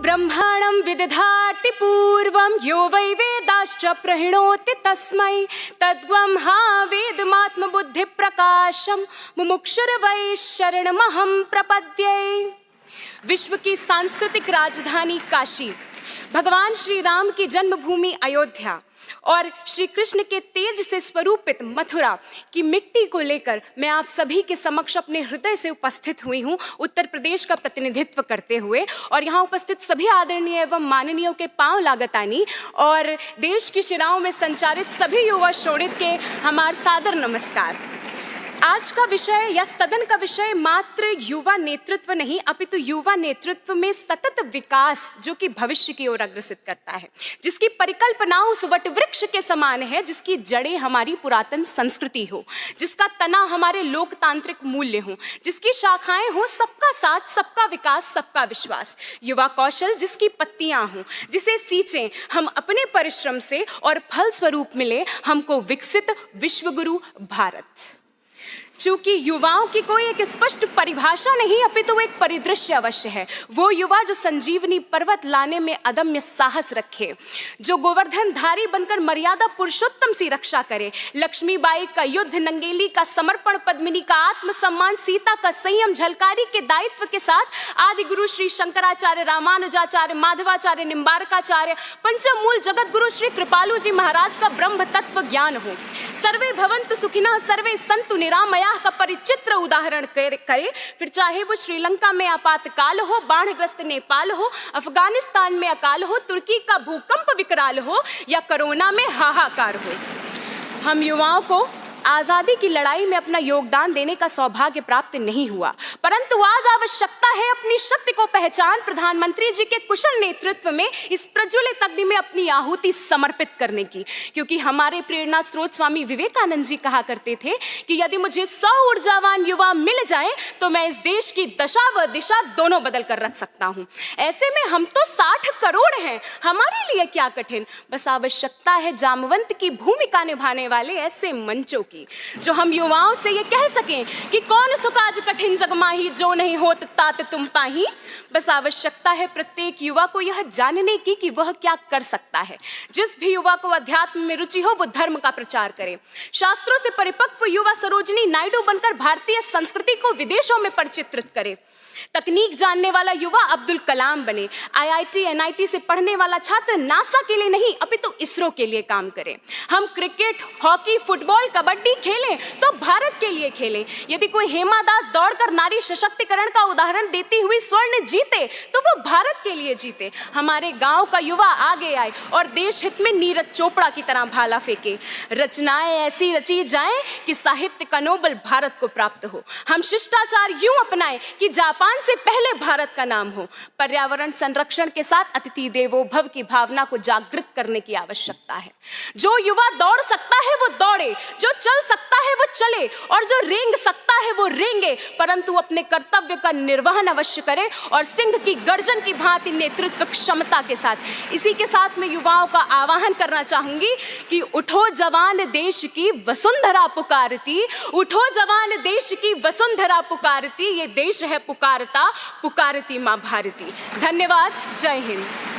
ब्रह्माणं विदधाति पूर्वं यो वै वेदाश्च प्रणोति तस्मै तद्ब्रह्मा वेदमात्मबुद्धिप्रकाशं मुमुक्षुर्वै शरणमहं प्रपद्ये। विश्व की सांस्कृतिक राजधानी काशी, भगवान श्री राम की जन्मभूमि अयोध्या और श्री कृष्ण के तेज से स्वरूपित मथुरा की मिट्टी को लेकर मैं आप सभी के समक्ष अपने हृदय से उपस्थित हुई हूँ, उत्तर प्रदेश का प्रतिनिधित्व करते हुए। और यहाँ उपस्थित सभी आदरणीय एवं माननीयों के पांव लागतानी और देश की शिराओं में संचारित सभी युवा श्रोणित के हमार सादर नमस्कार। आज का विषय या सदन का विषय मात्र युवा नेतृत्व नहीं, अपितु युवा नेतृत्व में सतत विकास जो कि भविष्य की ओर अग्रसित करता है, जिसकी परिकल्पना उस वटवृक्ष के समान है जिसकी जड़ें हमारी पुरातन संस्कृति हो, जिसका तना हमारे लोकतांत्रिक मूल्य हो, जिसकी शाखाएं हो सबका साथ, सबका विकास, सबका विश्वास। युवा कौशल जिसकी पत्तियां हों, जिसे सींचें हम अपने परिश्रम से और फल स्वरूप मिले हमको विकसित विश्वगुरु भारत। चूंकि युवाओं की कोई एक स्पष्ट परिभाषा नहीं अपितु तो एक परिदृश्य अवश्य है। वो युवा जो संजीवनी पर्वत लाने में अदम्य साहस रखे, जो गोवर्धनधारी बनकर मर्यादा पुरुषोत्तम सी रक्षा करे, लक्ष्मीबाई का युद्ध, नंगेली का समर्पण, पद्मिनी का आत्मसम्मान, सीता का संयम, झलकारी के दायित्व के साथ आदि गुरु श्री शंकराचार्य, रामानुजाचार्य, माधवाचार्य, निम्बारकाचार्य, पंचम मूल जगत गुरु श्री कृपालु जी महाराज का ब्रह्म तत्व ज्ञान हो। सर्वे भवन्तु सुखिनः, सर्वे सन्तु निरामया का परिचित्र उदाहरण करे, फिर चाहे वो श्रीलंका में आपातकाल हो, बाढ़ग्रस्त नेपाल हो, अफगानिस्तान में अकाल हो, तुर्की का भूकंप विकराल हो या कोरोना में हाहाकार हो। हम युवाओं को आजादी की लड़ाई में अपना योगदान देने का सौभाग्य प्राप्त नहीं हुआ, परंतु आज आवश्यकता है अपनी शक्ति को पहचान प्रधानमंत्री जी के कुशल नेतृत्व में इस प्रज्वलित अग्नि में अपनी आहुति समर्पित करने की। क्योंकि हमारे प्रेरणा स्रोत स्वामी विवेकानंद जी कहा करते थे कि यदि मुझे 100 ऊर्जावान युवा मिल जाएं तो मैं इस देश की दशा व दिशा दोनों बदल कर रख सकता हूं। ऐसे में हम तो 60 करोड़ हैं, हमारे लिए क्या कठिन, बस आवश्यकता है जामवंत की भूमिका निभाने वाले ऐसे मंचों की, जो हम युवाओं से ये कह सकें कि कौन सुख आज कठिन जग माही, जो नहीं होत तात तुम पाही। बस आवश्यकता है प्रत्येक युवा को यह जानने की कि वह क्या कर सकता है। जिस भी युवा को अध्यात्म में रुचि हो वो धर्म का प्रचार करे, शास्त्रों से परिपक्व युवा सरोजिनी नायडू बनकर भारतीय संस्कृति को विदेशों में परिचित्रित करे, तकनीक जानने वाला युवा अब्दुल कलाम बने, IIT NIT से पढ़ने वाला छात्र नासा के लिए नहीं अपितु इसरो के लिए काम करे। हम क्रिकेट, हॉकी, फुटबॉल, कबड्डी खेलें तो भारत के लिए खेलें। यदि कोई हेमा दास दौड़कर नारी सशक्तिकरण का उदाहरण देती हुई स्वर्ण जीते तो वो भारत के लिए जीते। हमारे गांव का युवा आगे आए और देश हित में नीरज चोपड़ा की तरह भाला फेंके। रचनाएं ऐसी रची जाएं कि साहित्य का नोबेल भारत को प्राप्त हो। हम शिष्टाचार यूं अपनाएं कि जापान से पहले भारत का नाम हो। पर्यावरण संरक्षण के साथ अतिथि देवो भव की भावना को जागृत करने की आवश्यकता है। जो युवा दौड़ सकता है वो दौड़े, जो चल सकता है वो चले और जो रेंग सकता है वो रेंगे, परंतु अपने कर्तव्य का निर्वहन अवश्य करे और सिंह की गर्जन की भांति नेतृत्व क्षमता के साथ। इसी के साथ मैं युवाओं का आह्वान करना चाहूंगी कि उठो जवान देश की वसुंधरा पुकारती, उठो जवान देश की वसुंधरा पुकारती, ये देश है पुकारता, पुकारती मां भारती। धन्यवाद, जय हिंद।